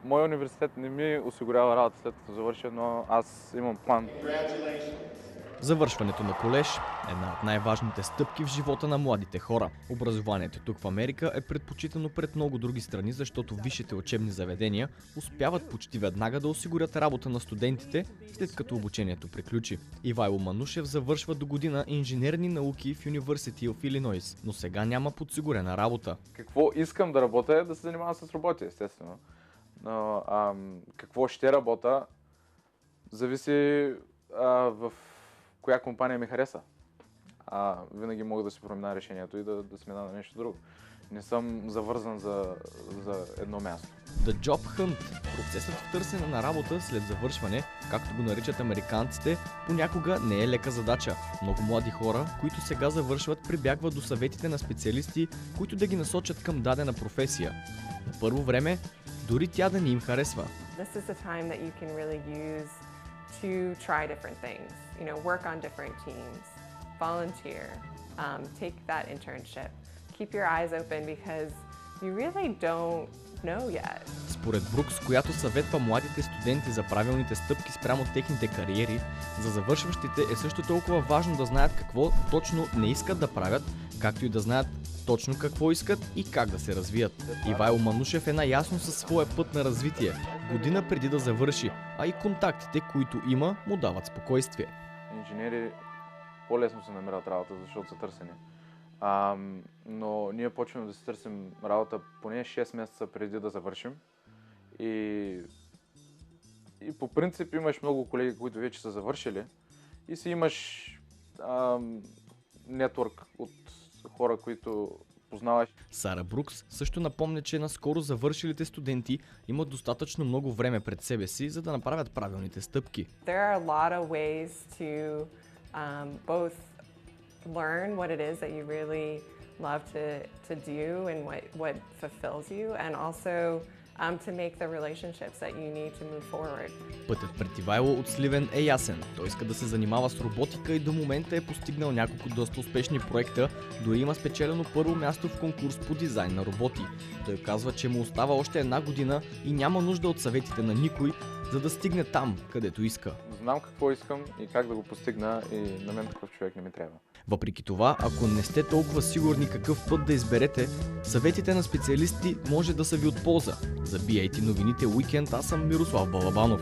Моя университет не ми осигурява работа след като завърша, но аз имам план. Завършването на колеж е една от най-важните стъпки в живота на младите хора. Образованието тук в Америка е предпочитано пред много други страни, защото висшите учебни заведения успяват почти веднага да осигурят работа на студентите, след като обучението приключи. Ивайло Манушев завършва до година инженерни науки в University of Illinois, но сега няма подсигурена работа. Какво искам да работя е да се занимавам с роботи, естествено. Но какво ще работя, зависи в коя компания ми хареса. Винаги мога да си променя решението и да смена на нещо друго. Не съм завързан за едно място. The Job Hunt – процесът в търсене на работа след завършване, както го наричат американците, понякога не е лека задача. Много млади хора, които сега завършват, прибягват до съветите на специалисти, които да ги насочат към дадена професия. На първо време, дори тя да не им харесва. This is a time that you can really use to try different things, work on different teams, volunteer, take that internship. Keep your eyes open because you really don't know yet. Според Брукс, която съветва младите студенти за правилните стъпки спрямо техните кариери, за завършващите е също толкова важно да знаят какво точно не искат да правят, както и да знаят точно какво искат и как да се развият. Ивайло Манушев е наясно със своя път на развитие, година преди да завърши, а и контактите, които има, му дават спокойствие. Инженери по-лесно се намират работа, защото са търсени. Но ние почваме да си търсим работа поне 6 месеца преди да завършим. И по принцип имаш много колеги, които вече са завършили и си имаш нетворк от хора, които познаваш. Сара Брукс също напомня, че наскоро завършилите студенти имат достатъчно много време пред себе си, за да направят правилните стъпки. There are a lot of ways to both learn what it is that you really love to do and what fulfills you, and also to make the relationships that you need to move forward. Пътят пред Ивайло от Сливен е ясен. Той иска да се занимава с роботика и до момента е постигнал няколко доста успешни проекта, дори има спечелено първо място в конкурс по дизайн на роботи. Той казва, че му остава още една година и няма нужда от съветите на никой, за да стигне там, където иска. Знам какво искам и как да го постигна и на мен такъв човек не ми трябва. Въпреки това, ако не сте толкова сигурни какъв път да изберете, съветите на специалисти може да са ви от полза. За BIT новините Уикенд аз съм Мирослав Балабанов.